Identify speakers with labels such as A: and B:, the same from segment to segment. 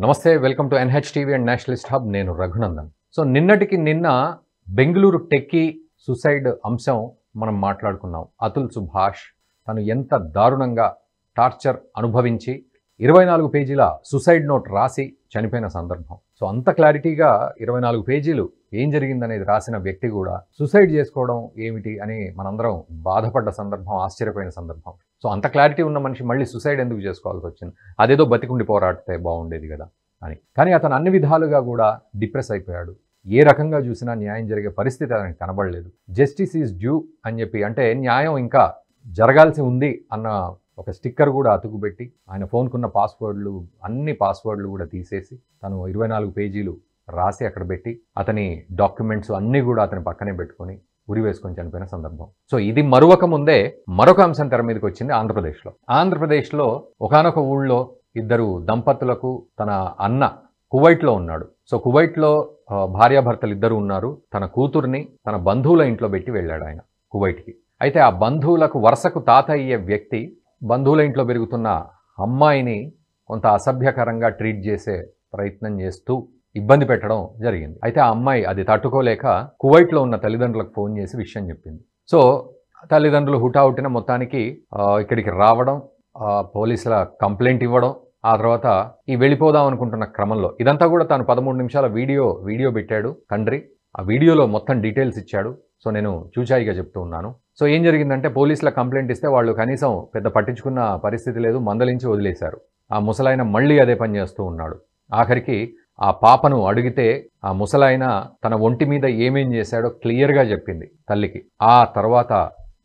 A: నమస్తే, welcome to NHTV and Nationalist hub. నేను Raghunandan. So నిన్నటికి నిన్న బెంగళూరు టెక్కీ సూసైడ్ అంశం మనం మాట్లాడుకున్నాం. అతుల్ సుభాష్ తను ఎంత దారుణంగా టార్చర్ అనుభవించి 24 పేజీల సూసైడ్ నోట్ రాసి చనిపోయిన సందర్భం. సో అంత క్లారిటీగా 24 పేజీలు ఏం జరిగిందనేది రాసిన వ్యక్తి కూడా సూసైడ్ చేసుకోవడం ఏమిటి అని మనందరం బాధపడ్డ సందర్భం, ఆశ్చర్యపోయిన సందర్భం. సో అంత క్లారిటీ ఉన్న మనిషి మళ్ళీ సూసైడ్ ఎందుకు చేసుకోవాల్సి వచ్చింది? అదేదో బతికుండి పోరాడితే బాగుండేది కదా అని. కానీ అతను అన్ని విధాలుగా కూడా డిప్రెస్ అయిపోయాడు. ఏ రకంగా చూసినా న్యాయం జరిగే పరిస్థితి అతనికి కనబడలేదు. జస్టిస్ ఈజ్ డ్యూ అని చెప్పి, అంటే న్యాయం ఇంకా జరగాల్సి ఉంది అన్న ఒక స్టిక్కర్ కూడా అతుకుబెట్టి, ఆయన ఫోన్కున్న అన్ని పాస్వర్డ్లు కూడా తీసేసి తను 24 పేజీలు రాసి అక్కడ పెట్టి అతని డాక్యుమెంట్స్ అన్నీ కూడా అతని పక్కనే పెట్టుకొని ఉరి వేసుకొని చనిపోయిన సందర్భం. సో ఇది మరొక ముందే మరొక అంశం తెర మీదకి వచ్చింది ఆంధ్రప్రదేశ్లో ఒకానొక ఊళ్ళో ఇద్దరు దంపతులకు తన అన్న కువైట్లో ఉన్నాడు. సో కువైట్లో భార్యాభర్తలు ఇద్దరు ఉన్నారు. తన కూతుర్ని తన బంధువుల ఇంట్లో పెట్టి వెళ్ళాడు ఆయన కువైట్కి. అయితే ఆ బంధువులకు వరుసకు తాత అయ్యే వ్యక్తి బంధువుల ఇంట్లో పెరుగుతున్న అమ్మాయిని కొంత అసభ్యకరంగా ట్రీట్ చేసే ప్రయత్నం చేస్తూ ఇబ్బంది పెట్టడం జరిగింది. అయితే ఆ అమ్మాయి అది తట్టుకోలేక కువైట్లో ఉన్న తల్లిదండ్రులకు ఫోన్ చేసి విషయం చెప్పింది. సో తల్లిదండ్రులు హుటాహుటిన మొత్తానికి ఇక్కడికి రావడం, పోలీసుల కంప్లైంట్ ఇవ్వడం, ఆ తర్వాత ఈ వెళ్ళిపోదాం అనుకుంటున్న క్రమంలో ఇదంతా కూడా తాను 13 నిమిషాల వీడియో పెట్టాడు తండ్రి. ఆ వీడియోలో మొత్తం డీటెయిల్స్ ఇచ్చాడు. సో నేను చూచాయిగా చెప్తూ ఉన్నాను. సో ఏం జరిగిందంటే, పోలీసుల కంప్లైంట్ ఇస్తే వాళ్ళు కనీసం పెద్ద పట్టించుకున్న పరిస్థితి లేదు, మందలించి వదిలేశారు. ఆ ముసలాయన మళ్ళీ అదే పని చేస్తూ ఉన్నాడు. ఆఖరికి ఆ పాపను అడిగితే ఆ ముసలాయన తన ఒంటి మీద ఏమేం చేశాడో క్లియర్గా చెప్పింది తల్లికి. ఆ తర్వాత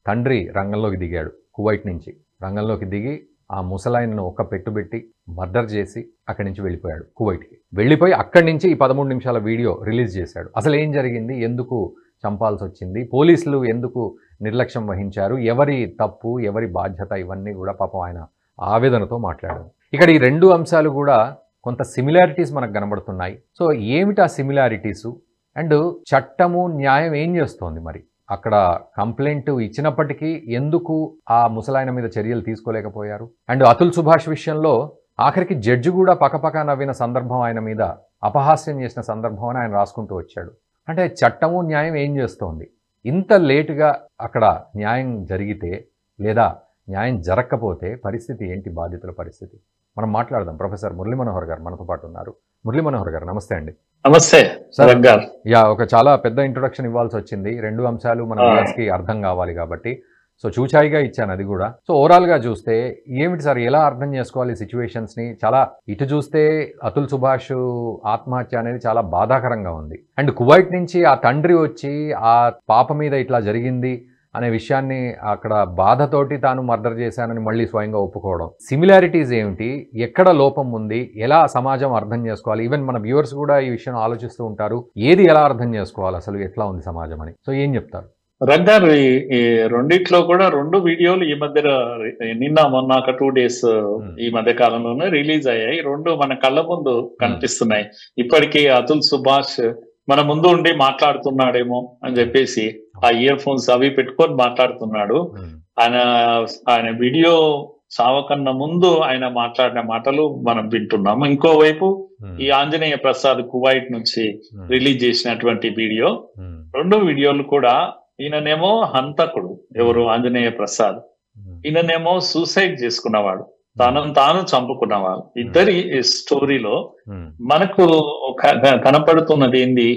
A: తండ్రి రంగంలోకి దిగాడు. కువైట్ నుంచి రంగంలోకి దిగి ఆ ముసలాయనను ఒక పెట్టుబెట్టి మర్డర్ చేసి అక్కడి నుంచి వెళ్ళిపోయాడు కువైట్కి. వెళ్ళిపోయి అక్కడి నుంచి ఈ 13 నిమిషాల వీడియో రిలీజ్ చేశాడు. అసలు ఏం జరిగింది, ఎందుకు చంపాల్సి వచ్చింది, పోలీసులు ఎందుకు నిర్లక్ష్యం వహించారు, ఎవరి తప్పు ఎవరి బాధ్యత, ఇవన్నీ కూడా పాపం ఆయన ఆవేదనతో మాట్లాడారు. ఇక్కడ ఈ రెండు అంశాలు కూడా కొంత సిమిలారిటీస్ మనకు కనబడుతున్నాయి. సో ఏమిటి ఆ సిమిలారిటీసు, అండ్ చట్టము న్యాయం ఏం చేస్తోంది మరి? అక్కడ కంప్లైంట్ ఇచ్చినప్పటికీ ఎందుకు ఆ ముసలాయన మీద చర్యలు తీసుకోలేకపోయారు? అండ్ అతుల్ సుభాష్ విషయంలో ఆఖరికి జడ్జి కూడా పక్కపక్క నవ్విన సందర్భం, ఆయన మీద అపహాస్యం చేసిన సందర్భం అని ఆయన రాసుకుంటూ వచ్చాడు. అంటే చట్టము న్యాయం ఏం చేస్తోంది? ఇంత లేటుగా అక్కడ న్యాయం జరిగితే లేదా న్యాయం జరగకపోతే పరిస్థితి ఏంటి, బాధితుల పరిస్థితి? మనం మాట్లాడదాం. ప్రొఫెసర్ మురళీ మనోహర్ గారు మనతో పాటు ఉన్నారు. మురళీ మనోహర్ గారు నమస్తే అండి.
B: నమస్తే సార్.
A: ఒక చాలా పెద్ద ఇంట్రొడక్షన్ ఇవ్వాల్సి వచ్చింది. రెండు అంశాలు మన వ్యూవర్స్కి అర్థం కావాలి కాబట్టి సో చూచాయిగా ఇచ్చాను అది కూడా. సో ఓవరాల్గా చూస్తే ఏమిటి సార్, ఎలా అర్థం చేసుకోవాలి సిచ్యువేషన్స్ని? చాలా ఇటు చూస్తే అతుల్ సుభాష్ ఆత్మహత్య అనేది చాలా బాధాకరంగా ఉంది. అండ్ కువైట్ నుంచి ఆ తండ్రి వచ్చి ఆ పాప మీద ఇట్లా జరిగింది అనే విషయాన్ని అక్కడ బాధతోటి తాను మర్డర్ చేశానని మళ్ళీ స్వయంగా ఒప్పుకోవడం. సిమిలారిటీస్ ఏమిటి, ఎక్కడ లోపం ఉంది, ఎలా సమాజం అర్థం చేసుకోవాలి? ఈవెన్ మన వ్యూవర్స్ కూడా ఈ విషయం ఆలోచిస్తూ ఉంటారు, ఏది ఎలా అర్థం చేసుకోవాలి, అసలు ఎట్లా ఉంది సమాజం అని. సో ఏం చెప్తారు?
B: రగ్గారు, ఈ రెండిట్లో కూడా రెండు వీడియోలు ఈ మధ్య నిన్న మొన్న ఒక 2 days ఈ మధ్య కాలంలోనే రిలీజ్ అయ్యాయి. రెండు మన కళ్ళ ముందు కనిపిస్తున్నాయి. ఇప్పటికీ అతుల్ సుభాష్ మన ముందు ఉండి మాట్లాడుతున్నాడేమో అని చెప్పేసి ఆ ఇయర్ ఫోన్స్ అవి పెట్టుకొని మాట్లాడుతున్నాడు. ఆయన వీడియో చావకన్నా ముందు ఆయన మాట్లాడిన మాటలు మనం వింటున్నాము. ఇంకోవైపు ఈ ఆంజనేయ ప్రసాద్ కువైట్ నుంచి రిలీజ్ చేసినటువంటి వీడియో, రెండు వీడియోలు కూడా ఈయననేమో హంతకుడు, ఎవరు ఆంజనేయ ప్రసాద్, ఈయననేమో సూసైడ్ చేసుకున్నవాడు, తనను తాను చంపుకున్నవాడు. ఇద్దరి స్టోరీలో మనకు కనపడుతున్నది ఏంది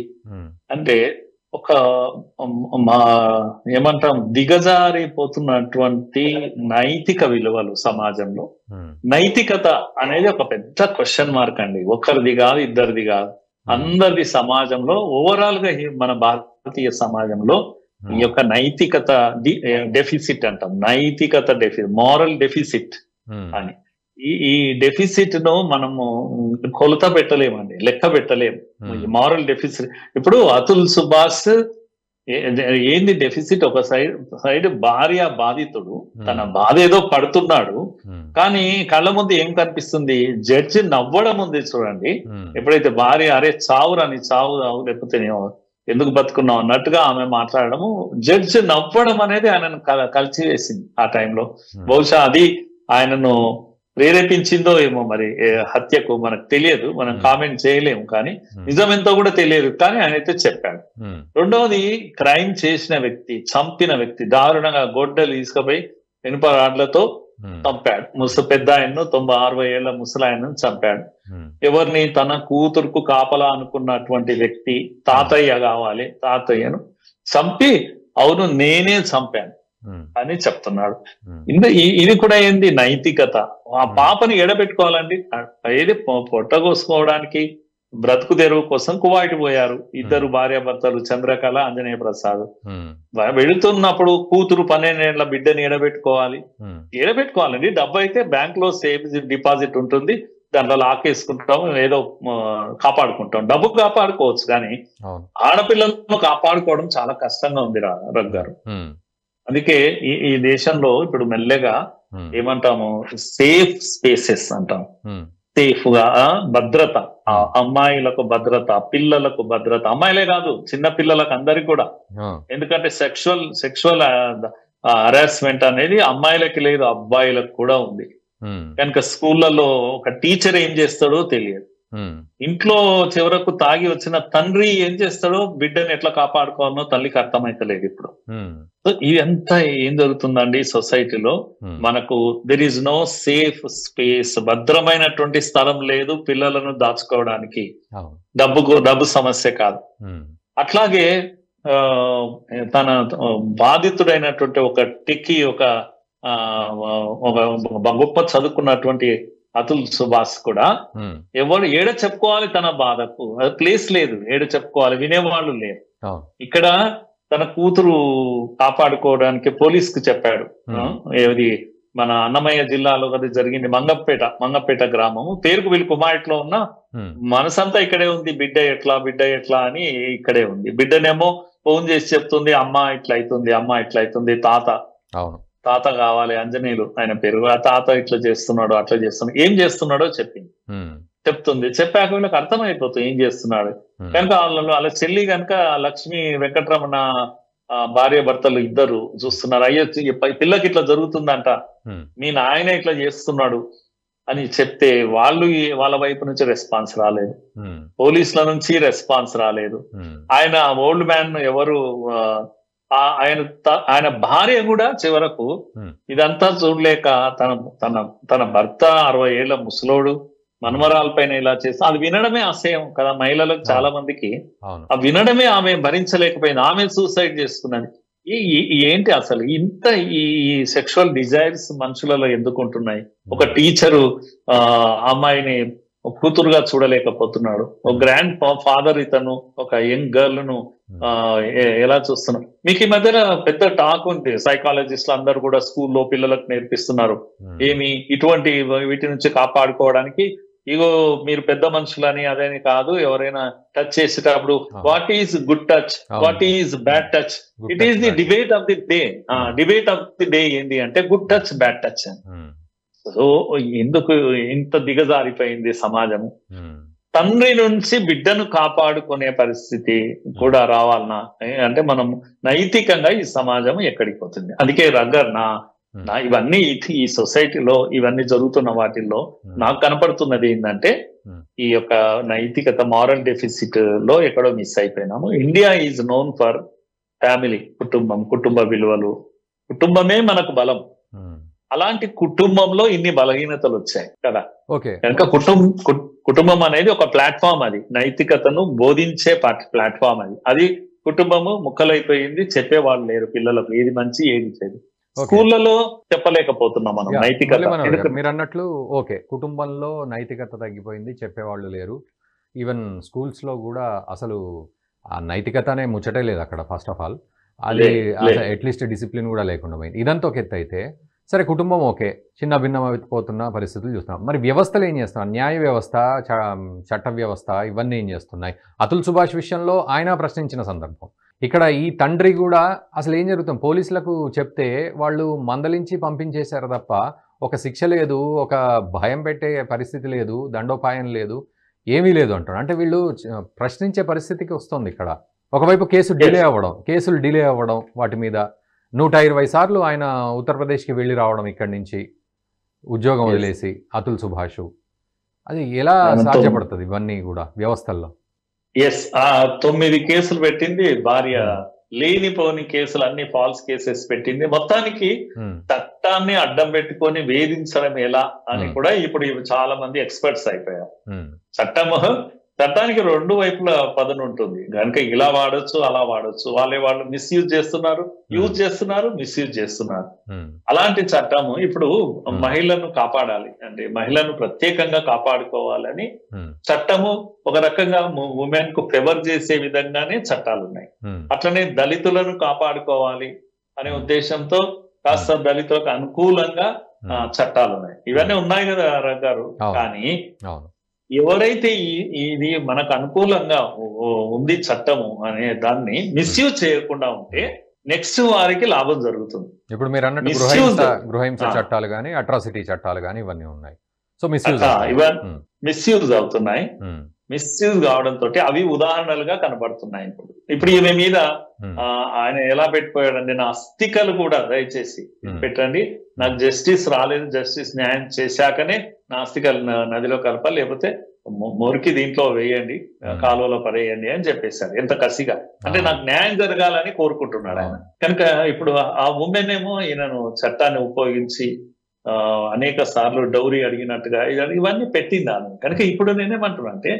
B: అంటే, ఒక ఏమంటాం, దిగజారిపోతున్నటువంటి నైతిక విలువలు సమాజంలో. నైతికత అనేది ఒక పెద్ద క్వశ్చన్ మార్క్ అండి. ఒకరిది కాదు, ఇద్దరిది కాదు, అందరిది సమాజంలో. ఓవరాల్ గా మన భారతీయ సమాజంలో ఈ యొక్క నైతికత డెఫిసిట్ అంటాం. నైతికత మారల్ డెఫిసిట్ అని. ఈ డెఫిసిట్ ను మనము కొలత పెట్టలేమండి, లెక్క పెట్టలేము. Moral deficit. ఇప్పుడు అతుల్ సుభాష్ ఏంది డెఫిసిట్? ఒక సైడ్ భార్య బాధితుడు, తన బాధ ఏదో పడుతున్నాడు, కానీ కళ్ళ ముందు ఏం కనిపిస్తుంది? జడ్జి నవ్వడం ఉంది చూడండి. ఎప్పుడైతే భార్య అరే చావురని, చావు లేకపోతే ఎందుకు బతుకున్నావు అన్నట్టుగా ఆమె మాట్లాడము, జడ్జి నవ్వడం అనేది ఆయనను కలిసివేసింది ఆ టైంలో. బహుశా అది ఆయనను ప్రేరేపించిందో ఏమో మరి హత్యకు మనకు తెలియదు, మనం కామెంట్ చేయలేము, కానీ నిజం ఎంతో కూడా తెలియదు, కానీ ఆయన అయితే చెప్పాడు. రెండవది, క్రైమ్ చేసిన వ్యక్తి, చంపిన వ్యక్తి దారుణంగా గొడ్డలు తీసుకుపోయి ఇనుప రాడ్లతో చంపాడు. పెద్ద ఆయన్ను 60 ఏళ్ల ముసలాయన్ను చంపాడు. ఎవరిని? తన కూతురుకు కాపలా అనుకున్నటువంటి వ్యక్తి, తాతయ్య కావాలి, తాతయ్యను చంపి అవును నేనే చంపాను అని చెప్తున్నాడు. ఇది కూడా ఏంది? నైతికత. ఆ పాపని ఎడబెట్టుకోవాలండి. ఏది పొట్టగోసుకోవడానికి బ్రతుకు తెరువు కోసం కువైట్ పోయారు ఇద్దరు భార్యాభర్తలు, చంద్రకళ, ఆంజనేయ ప్రసాద్. వెళుతున్నప్పుడు కూతురు 12 ఏళ్ల బిడ్డని ఎడబెట్టుకోవాలండి. డబ్బు అయితే బ్యాంక్ లో సేఫ్ డిపాజిట్ ఉంటుంది, దాంట్లో లాకేసుకుంటాం, ఏదో కాపాడుకుంటాం. డబ్బు కాపాడుకోవచ్చు, కానీ ఆడపిల్లలను కాపాడుకోవడం చాలా కష్టంగా ఉంది రగ్గారు. అందుకే ఈ దేశంలో ఇప్పుడు మెల్లగా ఏమంటాము, సేఫ్ స్పేసెస్ అంటాం. సేఫ్ గా భద్రత, అమ్మాయిలకు భద్రత, పిల్లలకు భద్రత, అమ్మాయిలే కాదు చిన్న పిల్లలకు అందరికి కూడా. ఎందుకంటే సెక్షువల్ హరాస్మెంట్ అనేది అమ్మాయిలకి లేదు, అబ్బాయిలకు కూడా ఉంది. కనుక స్కూళ్ళలో ఒక టీచర్ ఏం చేస్తాడో తెలియదు, ఇంట్లో చివరకు తాగి వచ్చిన తండ్రి ఏం చేస్తాడో బిడ్డని ఎట్లా కాపాడుకోవాలో తల్లికి అర్థమైతలేదు ఇప్పుడు. సో ఇదంతా ఏం జరుగుతుందండి సొసైటీలో? మనకు there is no safe space, భద్రమైనటువంటి స్థలం లేదు పిల్లలను దాచుకోవడానికి. డబ్బు సమస్య కాదు. అట్లాగే తన బాధితుడైనటువంటి ఒక టెక్కీ, ఒక గొప్ప చదువుకున్నటువంటి అతుల్ సుభాష్ కూడా ఎవరు ఏడ చెప్పుకోవాలి తన బాధకు? ప్లేస్ లేదు, ఏడ చెప్పుకోవాలి, వినేవాళ్ళు లేరు. ఇక్కడ తన కూతురు కాపాడుకోవడానికి పోలీస్ కు చెప్పాడు. ఏది మన అన్నమయ్య జిల్లాలో అది జరిగింది. మంగపేట గ్రామము. పేరుకు వీళ్ళు కుమాయిట్లో ఉన్న మనసంతా ఇక్కడే ఉంది. బిడ్డ ఎట్లా అని ఇక్కడే ఉంది. బిడ్డనేమో ఫోన్ చేసి చెప్తుంది, అమ్మ ఇట్లా అవుతుంది, తాత కావాలి, అంజనీయులు ఆయన పేరు. ఆ తాత ఇట్లా చేస్తున్నాడు, అట్లా చేస్తున్నాడు, ఏం చేస్తున్నాడో చెప్తుంది. చెప్పాక వీళ్ళకి అర్థమైపోతుంది ఏం చేస్తున్నాడు. కనుక వాళ్ళ చెల్లి కనుక లక్ష్మి వెంకటరమణ భార్య భర్తలు ఇద్దరు చూస్తున్నారు. అయ్యో పిల్లకి ఇట్లా జరుగుతుందంట, మీ నాయన ఇట్లా చేస్తున్నాడు అని చెప్తే వాళ్ళ వైపు నుంచి రెస్పాన్స్ రాలేదు, పోలీసుల నుంచి రెస్పాన్స్ రాలేదు. ఆయన ఓల్డ్ మ్యాన్ ఎవరు, ఆయన భార్య కూడా చివరకు ఇదంతా చూడలేక తన భర్త 60 ఏళ్ల ముసలోడు మనమరాల పైన ఇలా చేస్తా, అది వినడమే అసహ్యం కదా మహిళలకు చాలా మందికి. ఆ వినడమే ఆమె భరించలేకపోయింది, ఆమె సూసైడ్ చేసుకున్నది. ఏంటి అసలు ఇంత ఈ సెక్షువల్ డిజైర్స్ మనుషులలో ఎందుకు ఉంటున్నాయి? ఒక టీచరు అమ్మాయిని కూతురుగా చూడలేకపోతున్నాడు, ఒక గ్రాండ్ ఫాదర్ ఇతను ఒక యంగ్ గర్ల్ ను ఎలా చూస్తున్నారు? మీకు ఈ మధ్యన పెద్ద టాక్ ఉంది, సైకాలజిస్టులు అందరూ కూడా స్కూల్లో పిల్లలకు నేర్పిస్తున్నారు ఏమి ఇటువంటి వీటి నుంచి కాపాడుకోవడానికి. ఇగో మీరు పెద్ద మనుషులని అదేని కాదు, ఎవరైనా టచ్ చేసేటప్పుడు what is good touch, what is bad touch, it is the debate of the day. ఏంటి అంటే గుడ్ టచ్, బ్యాడ్ టచ్ అని. సో ఎందుకు ఇంత దిగజారిపోయింది సమాజము? తండ్రి నుంచి బిడ్డను కాపాడుకునే పరిస్థితి కూడా రావాలన్నా అంటే మనం నైతికంగా ఈ సమాజం ఎక్కడికి పోతుంది? అందుకే రగ్గర్ ఇవన్నీ ఈ సొసైటీలో ఇవన్నీ జరుగుతున్న వాటిల్లో నాకు కనపడుతున్నది ఏంటంటే ఈ యొక్క నైతికత, మారల్ డెఫిసిట్ లో ఎక్కడో మిస్ అయిపోయినాము. India is known for family, కుటుంబ విలువలు, కుటుంబమే మనకు బలం. అలాంటి కుటుంబంలో ఇన్ని బలహీనతలు వచ్చాయి కదా. కనుక కుటుంబం అనేది ఒక ప్లాట్ఫామ్, అది నైతికతను బోధించే ప్లాట్ఫామ్. అది కుటుంబము ముక్కలైపోయింది, చెప్పేవాళ్ళు లేరు పిల్లలకు ఏది మంచి ఏది చెడు. స్కూళ్ళలో చెప్పలేకపోతున్నాం మనం నైతికత.
A: మీరు అన్నట్లు కుటుంబంలో నైతికత తగ్గిపోయింది, చెప్పేవాళ్ళు లేరు. ఈవెన్ స్కూల్స్ లో కూడా అసలు ఆ నైతికత అనే ముచ్చటే లేదు అక్కడ. ఫస్ట్ ఆఫ్ ఆల్ అది అట్లీస్ట్ డిసిప్లిన్ కూడా లేకుండా పోయింది. ఇదంతా ఒక ఎత్తు అయితే సరే, కుటుంబం చిన్న భిన్నమైపోతున్న పరిస్థితులు చూస్తున్నాం. మరి వ్యవస్థలు ఏం చేస్తున్నాయి? న్యాయ వ్యవస్థ, చట్ట వ్యవస్థ ఇవన్నీ ఏం చేస్తున్నాయి? అతుల్ సుభాష్ విషయంలో ఆయన ప్రశ్నించిన సందర్భం. ఇక్కడ ఈ తండ్రి కూడా అసలు ఏం జరుగుతుంది? పోలీసులకు చెప్తే వాళ్ళు మందలించి పంపించేశారు తప్ప ఒక శిక్ష లేదు, ఒక భయం పెట్టే పరిస్థితి లేదు, దండోపాయం లేదు, ఏమీ లేదు అంటారు. అంటే వీళ్ళు ప్రశ్నించే పరిస్థితికి వస్తుంది ఇక్కడ. ఒకవైపు కేసులు డిలే అవ్వడం, వాటి మీద 120 సార్లు ఆయన ఉత్తరప్రదేశ్కి వెళ్ళి రావడం ఇక్కడి నుంచి. ఉద్యోగం వదిలేసి అతుల్ సుభాష్, అది ఎలా సాధ్యపడుతుంది ఇవన్నీ కూడా వ్యవస్థల్లో?
B: ఎస్, 9 కేసులు పెట్టింది భార్య, లేనిపోని కేసులు అన్ని ఫాల్స్ కేసెస్ పెట్టింది. మొత్తానికి చట్టాన్ని అడ్డం పెట్టుకొని వేధించడం ఎలా అని కూడా ఇప్పుడు చాలా మంది ఎక్స్పర్ట్స్ అయిపోయారు. చట్టానికి 2 వైపుల పదను ఉంటుంది కనుక ఇలా వాడొచ్చు అలా వాడొచ్చు. వాళ్ళు మిస్యూజ్ చేస్తున్నారు, యూజ్ చేస్తున్నారు, మిస్యూజ్ చేస్తున్నారు. అలాంటి చట్టము ఇప్పుడు మహిళలను కాపాడాలి అంటే మహిళను ప్రత్యేకంగా కాపాడుకోవాలని చట్టము ఒక రకంగా ఉమెన్ కు ఫేవర్ చేసే విధంగానే చట్టాలు ఉన్నాయి. అట్లనే దళితులను కాపాడుకోవాలి అనే ఉద్దేశంతో కాస్త దళితులకు అనుకూలంగా చట్టాలు ఉన్నాయి. ఇవన్నీ ఉన్నాయి కదా గారు. కానీ ఎవరైతే ఇది మనకు అనుకూలంగా ఉంది చట్టము అనే దాన్ని మిస్యూజ్ చేయకుండా ఉంటే నెక్స్ట్ వారికి లాభం జరుగుతుంది.
A: ఇప్పుడు మీరు అన్నట్టు గృహహింస చట్టాలు కానీ అట్రాసిటీ చట్టాలు కానీ ఇవన్నీ ఉన్నాయి. సో
B: మిస్యూజ్ అవుతున్నాయి. మిస్యూజ్ కావడంతో అవి ఉదాహరణలుగా కనబడుతున్నాయి. ఇప్పుడు ఈమె మీద ఆయన ఎలా పెట్టిపోయాడండి, నా అస్థికలు కూడా దయచేసి పెట్టండి, నాకు జస్టిస్ రాలేదు, జస్టిస్ న్యాయం చేశాకనే నా అస్థికలు నదిలో కలపాలి, లేకపోతే మురికి దీంట్లో వేయండి, కాలువలో పడేయండి అని చెప్పేశాడు. ఎంత కసిగా అంటే నాకు న్యాయం జరగాలని కోరుకుంటున్నాడు ఆయన. కనుక ఇప్పుడు ఆ ఉమెన్ ఏమో ఈయనను చట్టాన్ని ఉపయోగించి అనేక సార్లు డౌరీ అడిగినట్టుగా ఇవన్నీ పెట్టింది ఆమె. కనుక ఇప్పుడు నేనేమంటున్నా అంటే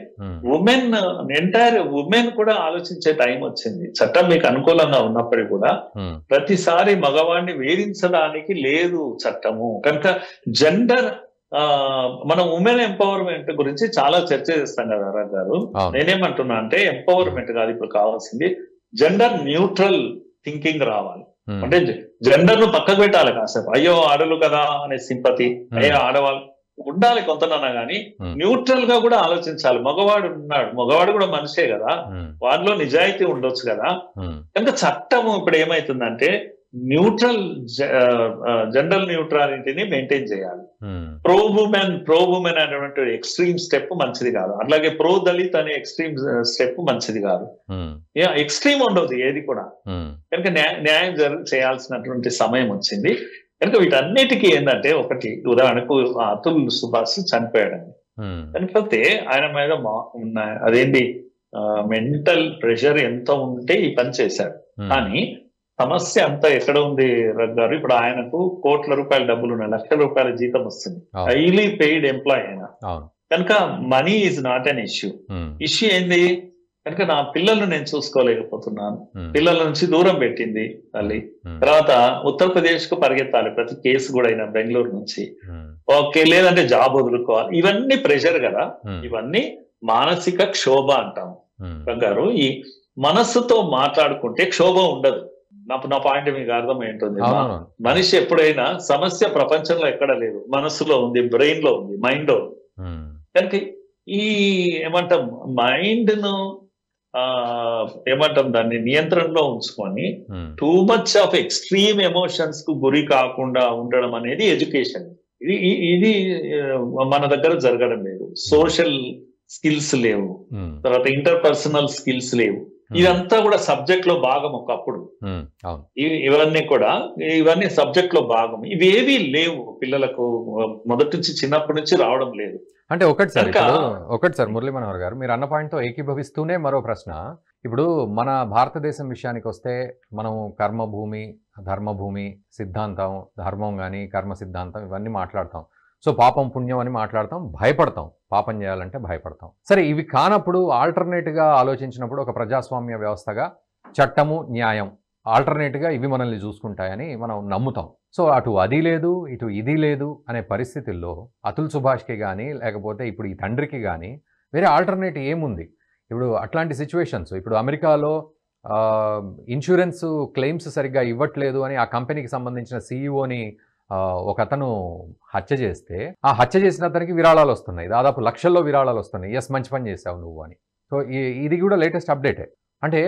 B: ఎంటైర్ ఉమెన్ కూడా ఆలోచించే టైం వచ్చింది. చట్టం మీకు అనుకూలంగా ఉన్నప్పటికీ కూడా ప్రతిసారి మగవాడిని వేధించడానికి లేదు చట్టము. కనుక జెండర్ మనం ఉమెన్ ఎంపవర్మెంట్ గురించి చాలా చర్చ చేస్తాం కదా రాజ్ గారు. నేనేమంటున్నా అంటే ఎంపవర్మెంట్ కాదు ఇప్పుడు కావాల్సింది, జెండర్ న్యూట్రల్ థింకింగ్ రావాలి. అంటే జెండర్ ను పక్కకు పెట్టాలి కాసేపు. అయ్యో ఆడలు కదా అనే సింపతి, అయ్యో ఆడవాళ్ళు ఉండాలి కొంతనన్నా గానీ న్యూట్రల్ గా కూడా ఆలోచించాలి. మగవాడు ఉన్నాడు, మగవాడు కూడా మనిషే కదా, వారిలో నిజాయితీ ఉండొచ్చు కదా. కనుక చట్టము ఇప్పుడు ఏమైతుందంటే న్యూట్రల్ జెండర్ న్యూట్రాలిటీని మెయింటైన్ చేయాలి. ప్రో ఉమెన్ అనేటువంటి ఎక్స్ట్రీమ్ స్టెప్ మంచిది కాదు, అట్లాగే ప్రో దళిత్ అనే ఎక్స్ట్రీమ్ స్టెప్ మంచిది కాదు. ఎక్స్ట్రీమ్ ఉండదు ఏది కూడా. కనుక న్యాయం చేయాల్సినటువంటి సమయం వచ్చింది. కనుక వీటన్నిటికీ ఏంటంటే ఒకటి ఉదాహరణకు అతుల్ సుభాష్ చనిపోయాడండి. చనిపోతే ఆయన మీద అదేంటి మెంటల్ ప్రెషర్ ఎంత ఉంటే ఈ పని చేశాడు. కానీ సమస్య అంతా ఎక్కడ ఉంది రఘు గారు, ఇప్పుడు ఆయనకు కోట్ల రూపాయల డబ్బులు ఉన్నాయి, లక్షల రూపాయల జీతం వస్తుంది, హైలీ పెయిడ్ ఎంప్లాయ్ అయినా. కనుక money is not an issue. Issue ఏంది కనుక నా పిల్లలను నేను చూసుకోలేకపోతున్నాను, పిల్లల నుంచి దూరం పెట్టింది తల్లి. తర్వాత ఉత్తరప్రదేశ్ కు పరిగెత్తాలి ప్రతి కేసు కూడా అయినా, బెంగళూరు నుంచి. ఓకే, లేదంటే జాబ్ వదులుకోవాలి. ఇవన్నీ ప్రెషర్ కదా, ఇవన్నీ మానసిక క్షోభ అంటాము గారు. ఈ మనస్సుతో మాట్లాడుకుంటే క్షోభ ఉండదు. నా పాయింట్ మీకు అర్థం ఏంటుంది, మనిషి ఎప్పుడైనా సమస్య ప్రపంచంలో ఎక్కడ లేదు, మనస్సులో ఉంది, బ్రెయిన్ లో ఉంది, మైండ్ లో ఉంది. కనుక ఈ ఏమంటాం మైండ్ ను ఏమంటాం దాన్ని నియంత్రణలో ఉంచుకొని too much of extreme emotions కు గురి కాకుండా ఉండడం అనేది ఎడ్యుకేషన్. ఇది మన దగ్గర జరగడం లేదు. సోషల్ స్కిల్స్ లేవు, తర్వాత ఇంటర్పర్సనల్ స్కిల్స్ లేవు. ఇదంతా కూడా సబ్జెక్ట్ లో భాగం ఒకప్పుడు. ఇవన్నీ సబ్జెక్ట్ లో భాగం. ఇవేవి లేవు పిల్లలకు, మొదటి నుంచి చిన్నప్పటి నుంచి రావడం లేదు.
A: అంటే ఒకటి సార్ మురళీ మనోహర్ గారు, మీరు అన్న పాయింట్ తో ఏకీభవిస్తూనే మరో ప్రశ్న. ఇప్పుడు మన భారతదేశం విషయానికి వస్తే మనం కర్మభూమి, ధర్మభూమి, సిద్ధాంతం, ధర్మం కానీ కర్మ సిద్ధాంతం ఇవన్నీ మాట్లాడతాం. సో పాపం పుణ్యం అని మాట్లాడతాం, భయపడతాం, పాపం చేయాలంటే భయపడతాం. సరే, ఇవి కానప్పుడు ఆల్టర్నేట్గా ఆలోచించినప్పుడు ఒక ప్రజాస్వామ్య వ్యవస్థగా చట్టము, న్యాయం ఆల్టర్నేట్గా ఇవి మనల్ని చూసుకుంటాయని మనం నమ్ముతాం. సో అటు అది లేదు, ఇటు ఇది లేదు అనే పరిస్థితుల్లో అతుల్ సుభాష్కి కానీ లేకపోతే ఇప్పుడు ఈ తండ్రికి కానీ వేరే ఆల్టర్నేట్ ఏముంది? ఇప్పుడు అట్లాంటి సిచ్యువేషన్స్, ఇప్పుడు అమెరికాలో ఇన్సూరెన్స్ క్లెయిమ్స్ సరిగ్గా ఇవ్వట్లేదు అని ఆ కంపెనీకి సంబంధించిన సీఈఓని ఒక అతను హత్య చేస్తే, ఆ హత్య చేసిన అతనికి విరాళాలు వస్తున్నాయి, దాదాపు లక్షల్లో విరాళాలు వస్తున్నాయి. ఎస్, మంచి పని చేసావు నువ్వు అని. సో ఇది కూడా లేటెస్ట్ అప్డేటే. అంటే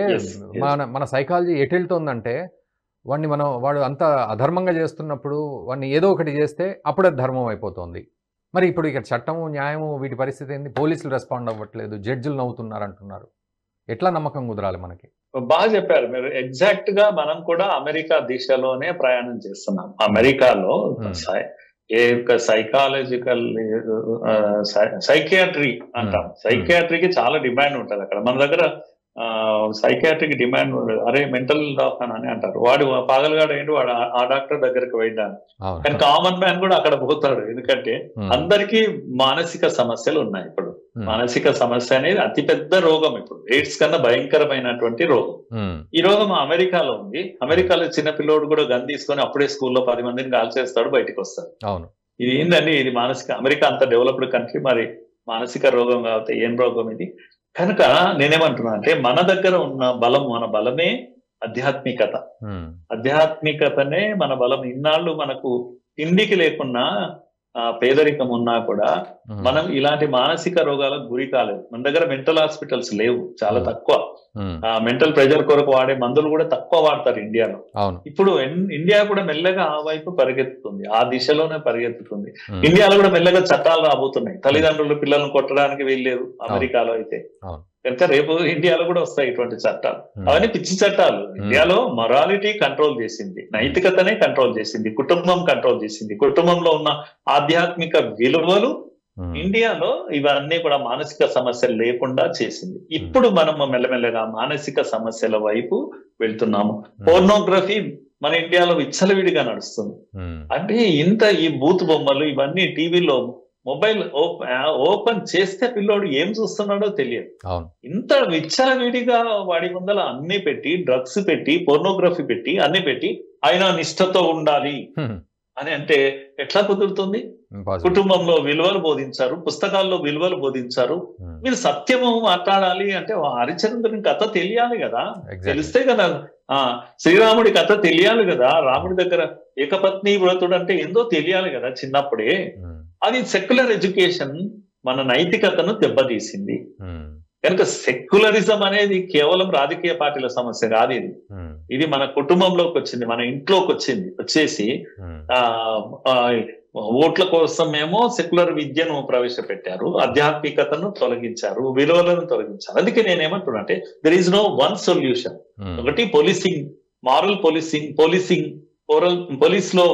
A: మన సైకాలజీ ఎటు వెళ్తుందంటే, వాడు అంత అధర్మంగా చేస్తున్నప్పుడు వాడిని ఏదో ఒకటి చేస్తే అప్పుడే ధర్మం అయిపోతుంది. మరి ఇప్పుడు ఇక్కడ చట్టము, న్యాయము వీటి పరిస్థితి ఏంది? పోలీసులు రెస్పాండ్ అవ్వట్లేదు, జడ్జిలు నవ్వుతున్నారు అంటున్నారు. ఎట్లా నమ్మకం కుదరాలి మనకి?
B: బాగా చెప్పారు మీరు. ఎగ్జాక్ట్ గా మనం కూడా అమెరికా దిశలోనే ప్రయాణం చేస్తున్నాం. అమెరికాలో ఏ యొక్క సైకాలజికల్ సైకియాట్రీ అంటాం. సైకియాట్రీకి చాలా డిమాండ్ ఉంటుంది అక్కడ. మన దగ్గర సైకియాట్రీకి డిమాండ్ ఉండదు. అరే మెంటల్ డాక్టర్ అని అంటారు. వాడు పాగలగాడు ఏంటి, వాడు ఆ డాక్టర్ దగ్గరికి పోయినాను. కానీ కామన్ మ్యాన్ కూడా అక్కడ పోతాడు. ఎందుకంటే అందరికీ మానసిక సమస్యలు ఉన్నాయి. ఇప్పుడు మానసిక సమస్య అనేది అతిపెద్ద రోగం. ఇప్పుడు ఎయిడ్స్ కన్నా భయంకరమైనటువంటి రోగం. ఈ రోగం అమెరికాలో ఉంది. అమెరికాలో చిన్న పిల్లోడు కూడా గన్ తీసుకొని అప్పుడే స్కూల్లో 10 మందిని కాల్చేస్తాడు, బయటకు వస్తాడు. ఇది ఏంటండి, ఇది మానసిక, అమెరికా అంత డెవలప్డ్ కంట్రీ, మరి మానసిక రోగం కాబట్టి ఏం రోగం ఇది? కనుక నేనేమంటున్నా అంటే మన దగ్గర ఉన్న బలం, మన బలమే ఆధ్యాత్మికత. ఆధ్యాత్మికతనే మన బలం. ఇన్నాళ్ళు మనకు తిండికి లేకున్నా పేదరికం ఉన్నా కూడా మనం ఇలాంటి మానసిక రోగాలకు గురి కాలేదు. మన దగ్గర మెంటల్ హాస్పిటల్స్ లేవు, చాలా తక్కువ. మెంటల్ ప్రెషర్ కొరకు వాడే మందులు కూడా తక్కువ వాడతారు ఇండియాలో. ఇప్పుడు ఇండియా కూడా మెల్లగా ఆ వైపు పరిగెత్తుతుంది, ఆ దిశలోనే పరిగెత్తుతుంది. ఇండియాలో కూడా మెల్లగా చట్టాలు రాబోతున్నాయి. తల్లిదండ్రులు పిల్లలను కొట్టడానికి వీల్లేదు అమెరికాలో అయితే. కనుక రేపు ఇండియాలో కూడా వస్తాయి ఇటువంటి చట్టాలు. అవన్నీ పిచ్చి చట్టాలు. ఇండియాలో మొరాలిటీ కంట్రోల్ చేసింది, నైతికతనే కంట్రోల్ చేసింది, కుటుంబం కంట్రోల్ చేసింది, కుటుంబంలో ఉన్న ఆధ్యాత్మిక విలువలు ఇండియాలో ఇవన్నీ కూడా మానసిక సమస్యలు లేకుండా చేసింది. ఇప్పుడు మనం మెల్లమెల్లగా మానసిక సమస్యల వైపు వెళ్తున్నాము. పోర్నోగ్రఫీ మన ఇండియాలో విచ్చలవిడిగా నడుస్తుంది. అంటే ఇంత ఈ బూత్ బొమ్మలు ఇవన్నీ టీవీలో, మొబైల్ ఓపెన్ చేస్తే పిల్లోడు ఏం చూస్తున్నాడో తెలియదు. ఇంత విచ్చలవిడిగా వాడి ముందర అన్ని పెట్టి, డ్రగ్స్ పెట్టి, పోర్నోగ్రఫీ పెట్టి, అన్ని పెట్టి ఆయన నిష్ఠతో ఉండాలి అని అంటే ఎట్లా కుదురుతుంది? కుటుంబంలో విలువలు బోధించారు, పుస్తకాల్లో విలువలు బోధించారు. మీరు సత్యము మాట్లాడాలి అంటే హరిశ్చంద్రుని కథ తెలియాలి కదా, తెలిస్తే కదా. శ్రీరాముడి కథ తెలియాలి కదా, రాముడి దగ్గర ఏకపత్ని వ్రతుడు అంటే ఏందో తెలియాలి కదా చిన్నప్పుడే. అది సెక్యులర్ ఎడ్యుకేషన్ మన నైతికతను దెబ్బతీసింది. కనుక సెక్యులరిజం అనేది కేవలం రాజకీయ పార్టీల సమస్య కాదు. ఇది మన కుటుంబంలోకి వచ్చింది, మన ఇంట్లోకి వచ్చేసి ఓట్ల కోసం ఏమో సెక్యులర్ విద్యను ప్రవేశపెట్టారు, ఆధ్యాత్మికతను తొలగించారు, విలువలను తొలగించారు. అందుకే నేనేమంటున్నా అంటే there is no one solution. ఒకటి పోలీసింగ్, మారల్ పోలీసింగ్, పోలీస్ లో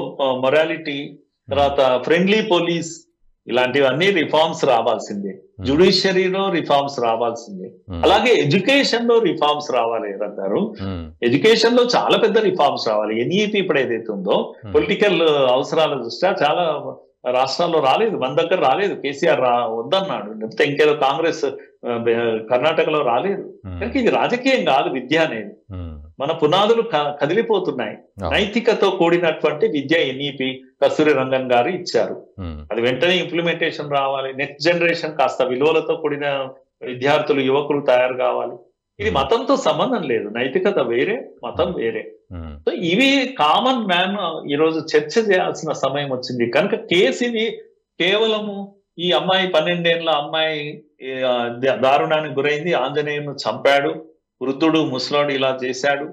B: మొరాలిటీ, తర్వాత ఫ్రెండ్లీ పోలీస్, ఇలాంటివన్నీ రిఫార్మ్స్ రావాల్సిందే. జ్యుడిషియరీలో రిఫార్మ్స్ రావాల్సిందే. అలాగే ఎడ్యుకేషన్ లో రిఫార్మ్స్ రావాలి గారు. ఎడ్యుకేషన్ లో చాలా పెద్ద రిఫార్మ్స్ రావాలి. ఎన్ఈపీ ఇప్పుడు ఏదైతే ఉందో పొలిటికల్ అవసరాల దృష్ట్యా చాలా రాష్ట్రాల్లో రాలేదు, మన దగ్గర రాలేదు. కేసీఆర్ వద్దన్నాడు, లేకపోతే ఇంకేదో కాంగ్రెస్ కర్ణాటకలో రాలేదు. కనుక ఇది రాజకీయం కాదు విద్య అనేది. మన పునాదులు కదిలిపోతున్నాయి. నైతికతో కూడినటువంటి విద్య ఎన్ఈపి కస్తూరి రంగన్ గారు ఇచ్చారు. అది వెంటనే ఇంప్లిమెంటేషన్ రావాలి. నెక్స్ట్ జనరేషన్ కాస్త విలువలతో కూడిన విద్యార్థులు, యువకులు తయారు కావాలి. ఇది మతంతో సంబంధం లేదు, నైతికత వేరే, మతం వేరే. సో ఇవి కామన్ మ్యాన్ ఈరోజు చర్చ చేయాల్సిన సమయం వచ్చింది. కనుక కేసు ఇది కేవలము ఈ అమ్మాయి 12 ఏళ్ల అమ్మాయి దారుణానికి గురైంది, ఆంజనేయును చంపాడు, వృద్ధుడు ముసలాడు ఇలా చేశాడు,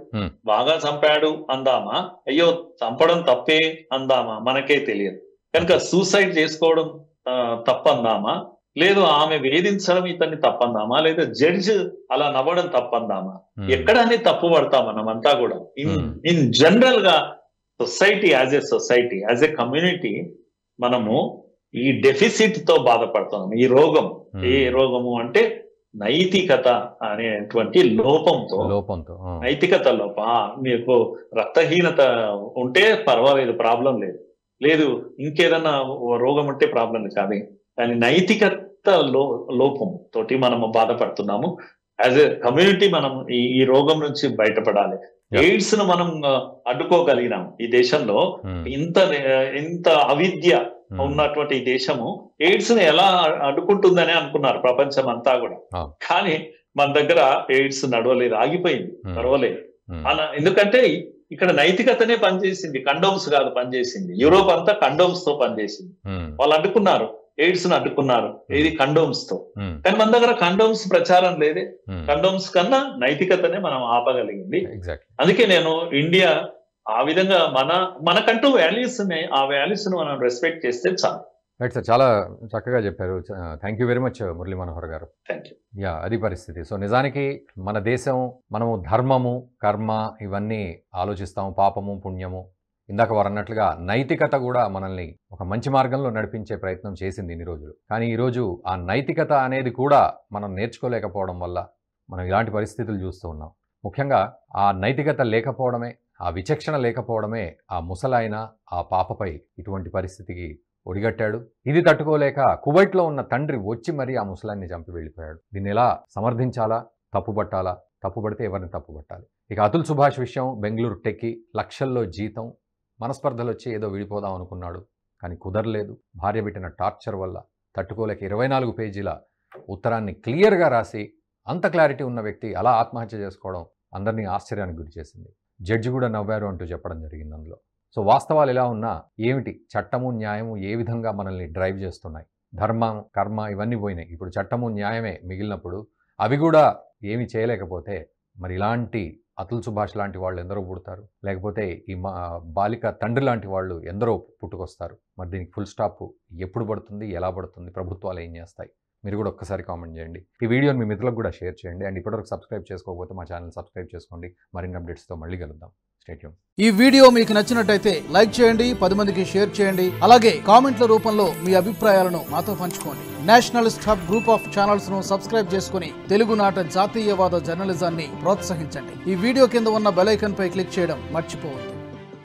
B: బాగా చంపాడు అందామా, అయ్యో చంపడం తప్పే అందామా, మనకే తెలియదు. కనుక సూసైడ్ చేసుకోవడం తప్పందామా, లేదు ఆమె వేధించడం ఇతన్ని తప్పందామా, లేదా జడ్జ్ అలా నవ్వడం తప్పందామా? ఎక్కడనే తప్పు పడతాం మనం అంతా కూడా. ఇన్ జనరల్ గా సొసైటీ, యాజ్ ఎ కమ్యూనిటీ మనము ఈ డెఫిసిట్ తో బాధపడుతున్నాం. ఈ రోగం ఏ రోగము అంటే నైతికత అనేటువంటి లోపంతో నైతికత మీకు రక్తహీనత ఉంటే పర్వాలేదు, ప్రాబ్లం లేదు ఇంకేదన్నా రోగం ఉంటే ప్రాబ్లం కాదు. కానీ నైతికత లోపం తోటి మనము బాధపడుతున్నాము. యాజ్ ఎ కమ్యూనిటీ మనం ఈ రోగం నుంచి బయటపడాలి. ఎయిడ్స్ ను మనం అడ్డుకోగలిగినాం ఈ దేశంలో. ఇంత అవిద్య ఉన్నటువంటి ఈ దేశము ఎయిడ్స్ ని ఎలా అడ్డుకుంటుందని అనుకున్నారు ప్రపంచం అంతా కూడా. కానీ మన దగ్గర ఎయిడ్స్ నడవలేదు, ఆగిపోయింది, నడవలేదు. ఎందుకంటే ఇక్కడ నైతికతనే పనిచేసింది, కండోమ్స్ కాదు పనిచేసింది. యూరోప్ అంతా కండోమ్స్ తో పనిచేసింది. వాళ్ళు అడ్డుకున్నారు, ఎయిడ్స్ ను అడ్డుకున్నారు, ఇది కండోమ్స్ తో. కానీ మన దగ్గర కండోమ్స్ ప్రచారం లేదే. కండోమ్స్ కన్నా నైతికతనే మనం ఆపగలిగింది. అందుకే నేను ఇండియా ఆ విధంగా మనకంటూ వాల్యూస్ ఉన్నాయి, ఆ వాల్యూస్ ను మనం రెస్పెక్ట్ చేస్తే చాలు.
A: రైట్ సార్, చాలా చక్కగా చెప్పారు. Thank you very much Murali Manohar garu.
B: Thank you.
A: Yeah, అది పరిస్థితి. సో నిజానికి మన దేశం, మనము ధర్మము, కర్మ ఇవన్నీ ఆలోచిస్తాము, పాపము, పుణ్యము ఇందాక వారు అన్నట్లుగా నైతికత కూడా మనల్ని ఒక మంచి మార్గంలో నడిపించే ప్రయత్నం చేసింది ఇన్ని రోజులు. కానీ ఈరోజు ఆ నైతికత అనేది కూడా మనం నేర్చుకోలేకపోవడం వల్ల మనం ఇలాంటి పరిస్థితులు చూస్తూ ఉన్నాం. ముఖ్యంగా ఆ నైతికత లేకపోవడమే, ఆ విచక్షణ లేకపోవడమే ఆ ముసలాయన ఆ పాపపై ఇటువంటి పరిస్థితికి ఒడిగట్టాడు. ఇది తట్టుకోలేక కువైట్లో ఉన్న తండ్రి వచ్చి మరీ ఆ ముసలాన్ని చంపి వెళ్ళిపోయాడు. దీన్ని ఎలా సమర్థించాలా, తప్పుపట్టాలా? తప్పుపడితే ఎవరిని తప్పుపట్టాలి? ఇక అతుల్ సుభాష్ విషయం, బెంగళూరు టెక్కి, లక్షల్లో జీతం, మనస్పర్ధలు వచ్చి ఏదో విడిపోదాం అనుకున్నాడు, కానీ కుదరలేదు. భార్య పెట్టిన టార్చర్ వల్ల తట్టుకోలేక 24 పేజీల ఉత్తరాన్ని క్లియర్గా రాసి, అంత క్లారిటీ ఉన్న వ్యక్తి అలా ఆత్మహత్య చేసుకోవడం అందరినీ ఆశ్చర్యానికి గురి చేసింది. జడ్జి కూడా నవ్వారు అంటూ చెప్పడం జరిగింది అందులో. సో వాస్తవాలు ఎలా ఉన్నా ఏమిటి, చట్టము న్యాయము ఏ విధంగా మనల్ని డ్రైవ్ చేస్తున్నాయి? ధర్మం, కర్మ ఇవన్నీ పోయినాయి. ఇప్పుడు చట్టము న్యాయమే మిగిలినప్పుడు అవి కూడా ఏమి చేయలేకపోతే మరి ఇలాంటి అతుల్ సుభాష్ లాంటి వాళ్ళు ఎందరో పుడతారు, లేకపోతే ఈ బాలిక తండ్రి లాంటి వాళ్ళు ఎందరో పుట్టుకొస్తారు. మరి దీనికి ఫుల్ స్టాప్ ఎప్పుడు పడుతుంది, ఎలా పడుతుంది, ప్రభుత్వాలు ఏం చేస్తాయి? మీరు కూడా ఒక్కసారి కామెంట్ చేయండి. ఈ వీడియోని మీ మిత్రులకు కూడా షేర్ చేయండి. అండ్ ఇప్పటివరకు సబ్స్క్రైబ్ చేసుకోకపోతే మా ఛానల్ సబ్స్క్రైబ్ చేసుకోండి. మరిన్ని అప్డేట్స్తో మళ్ళీ కలుద్దాం. Stay tune.
C: ఈ వీడియో మీకు నచ్చినట్టయితే లైక్ చేయండి, 10 మందికి షేర్ చేయండి. అలాగే కామెంట్ల రూపంలో మీ అభిప్రాయాలను మాతో పంచుకోండి. Nationalist hub group of channels ను సబ్స్క్రైబ్ చేసుకుని తెలుగునాట జాతీయవాద జర్నలిజాన్ని ప్రోత్సహించండి. ఈ వీడియో కింద ఉన్న బెల్ ఐకాన్ పై క్లిక్ చేయడం మర్చిపోవద్దు.